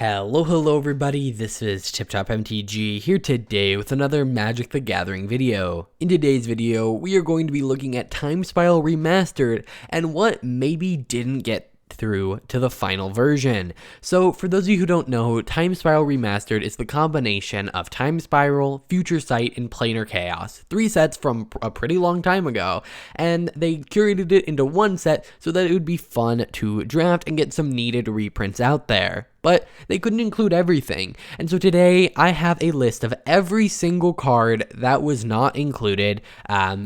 Hello everybody, this is TipTop MTG here today with another Magic the Gathering video. In today's video, we are going to be looking at Time Spiral Remastered and what maybe didn't get through to the final version. So for those of you who don't know, Time Spiral Remastered is the combination of Time Spiral, Future Sight, and Planar Chaos. 3 sets from a pretty long time ago, and they curated it into one set so that it would be fun to draft and get some needed reprints out there. But they couldn't include everything, and so today I have a list of every single card that was not included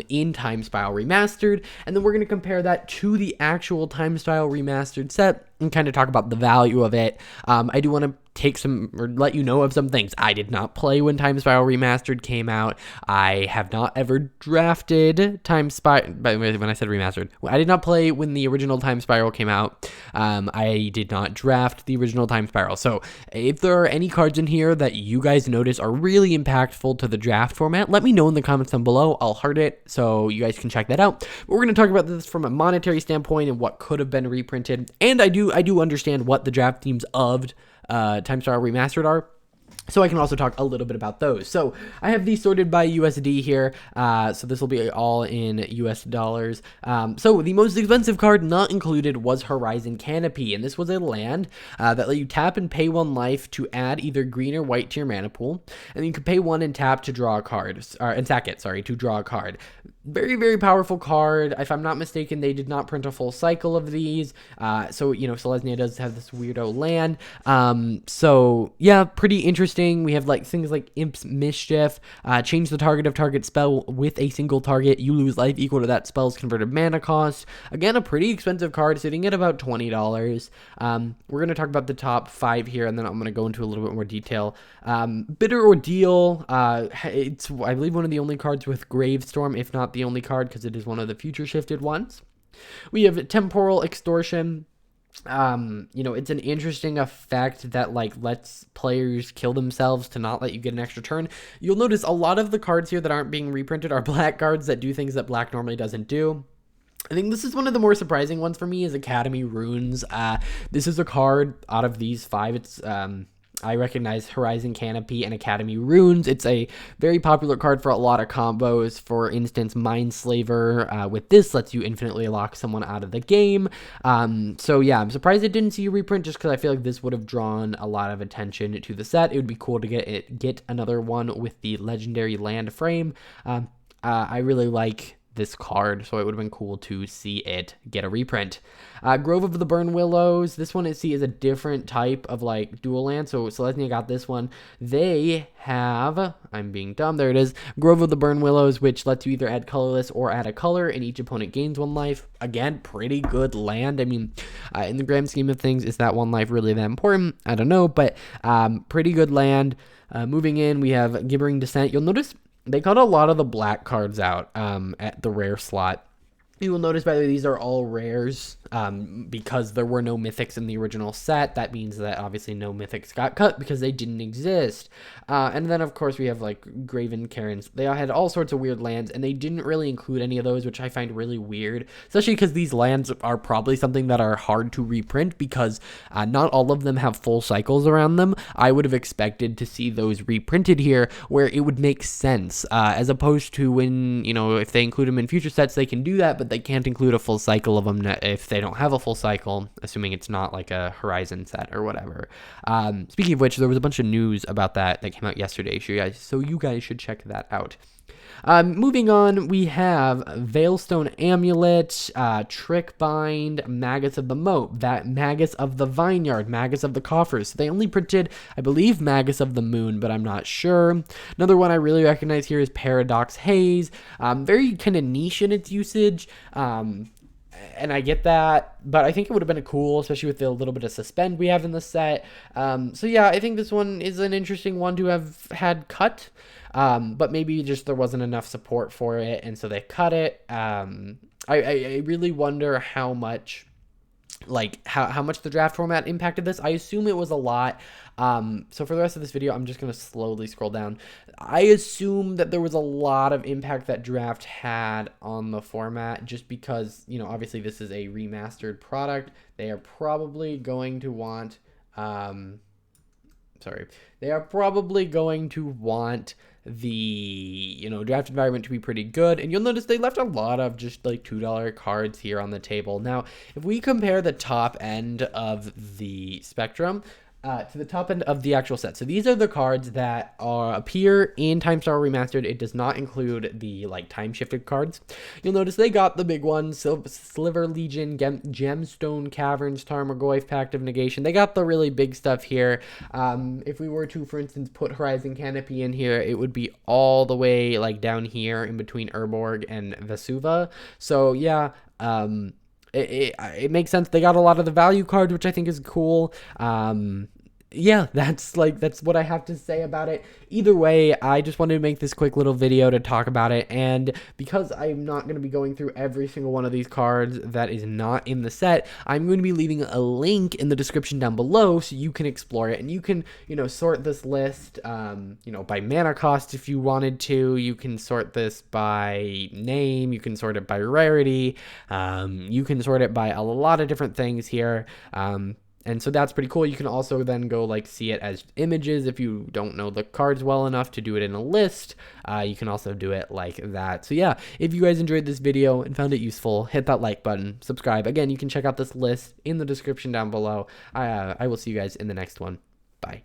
in Time Spiral Remastered, and then we're going to compare that to the actual Time Spiral Remastered set and kind of talk about the value of it. I do want to take some, or let you know of some things. I did not play when Time Spiral Remastered came out. I have not ever drafted Time Spiral, when I said Remastered, I did not play when the original Time Spiral came out. I did not draft the original Time Spiral. So if there are any cards in here that you guys notice are really impactful to the draft format, let me know in the comments down below. I'll heart it so you guys can check that out. But we're going to talk about this from a monetary standpoint and what could have been reprinted. And I do understand what the draft themes of Time Spiral Remastered are, so I can also talk a little bit about those. So I have these sorted by USD here, so this will be all in US dollars. So the most expensive card not included was Horizon Canopy, and this was a land that let you tap and pay 1 life to add either green or white to your mana pool, and you could pay 1 and tap to draw a card, and sack it, to draw a card. Very, very powerful card. If I'm not mistaken, they did not print a full cycle of these. So, you know, Selesnya does have this weirdo land. So, yeah, pretty interesting. We have like things like Imps Mischief. Change the target of target spell with a single target. You lose life equal to that spell's converted mana cost. Again, a pretty expensive card, sitting at about $20. We're going to talk about the top 5 here, and then I'm going to go into a little bit more detail. Bitter Ordeal. It's, I believe, one of the only cards with Gravestorm, if not the only card, because it is one of the future shifted ones. We have Temporal Extortion. You know, it's an interesting effect that like lets players kill themselves to not let you get an extra turn. You'll notice a lot of the cards here that aren't being reprinted are black cards that do things that black normally doesn't do. I think this is one of the more surprising ones for me, is Academy Runes. This is a card out of these 5. It's I recognize Horizon Canopy and Academy Runes. It's a very popular card for a lot of combos. For instance, Mindslaver with this lets you infinitely lock someone out of the game. So yeah, I'm surprised it didn't see a reprint, just because I feel like this would have drawn a lot of attention to the set. It would be cool to get another one with the legendary land frame. I really like this card, so it would have been cool to see it get a reprint. Grove of the Burn Willows. This one is a different type of like dual land. So Selesnya got this one. They have, I'm being dumb, there it is, Grove of the Burn Willows, which lets you either add colorless or add a color, and each opponent gains 1 life. Again, pretty good land. I mean, in the grand scheme of things, is that 1 life really that important? I don't know, but pretty good land. Moving in, we have Gibbering Descent. You'll notice they cut a lot of the black cards out at the rare slot. You will notice, by the way, these are all rares because there were no mythics in the original set. That means that obviously no mythics got cut because they didn't exist. And then, of course, we have like Graven Cairns. They all had all sorts of weird lands, and they didn't really include any of those, which I find really weird, especially because these lands are probably something that are hard to reprint because not all of them have full cycles around them. I would have expected to see those reprinted here where it would make sense, as opposed to when, you know, if they include them in future sets, they can do that, but they can't include a full cycle of them if they don't have a full cycle, assuming it's not like a Horizon set or whatever. Speaking of which, there was a bunch of news about that came out yesterday, so you guys should check that out. Moving on, we have Veilstone Amulet, Trickbind, Magus of the Moat, that Magus of the Vineyard, Magus of the Coffers. They only printed, I believe, Magus of the Moon, but I'm not sure. Another one I really recognize here is Paradox Haze. Very kind of niche in its usage. And I get that, but I think it would have been cool, especially with the little bit of suspend we have in the set. So yeah, I think this one is an interesting one to have had cut, but maybe just there wasn't enough support for it, and so they cut it. I really wonder how much, how much the draft format impacted this. I assume it was a lot. So for the rest of this video, I'm just going to slowly scroll down. I assume that there was a lot of impact that draft had on the format, just because, you know, obviously this is a remastered product. They are probably going to want sorry, they are probably going to want the, you know, draft environment to be pretty good. And you'll notice they left a lot of just like $2 cards here on the table. Now, if we compare the top end of the spectrum to the top end of the actual set. So these are the cards that appear in Time Spiral Remastered. It does not include the like time shifted cards. You'll notice they got the big ones: Sliver Legion, Gemstone Caverns, Tarmogoyf, Pact of Negation. They got the really big stuff here. If we were to, for instance, put Horizon Canopy in here, it would be all the way like down here in between Urborg and Vesuva. So yeah, it makes sense. They got a lot of the value cards, which I think is cool. Yeah, that's what I have to say about it. Either way, I just wanted to make this quick little video to talk about it, and because I'm not going to be going through every single one of these cards that is not in the set, I'm going to be leaving a link in the description down below so you can explore it, and you can, you know, sort this list, you know, by mana cost if you wanted to. You can sort this by name, you can sort it by rarity, you can sort it by a lot of different things here. And so that's pretty cool. You can also then go like see it as images if you don't know the cards well enough to do it in a list. You can also do it like that. So yeah, if you guys enjoyed this video and found it useful, hit that like button, subscribe. Again, you can check out this list in the description down below. I will see you guys in the next one. Bye.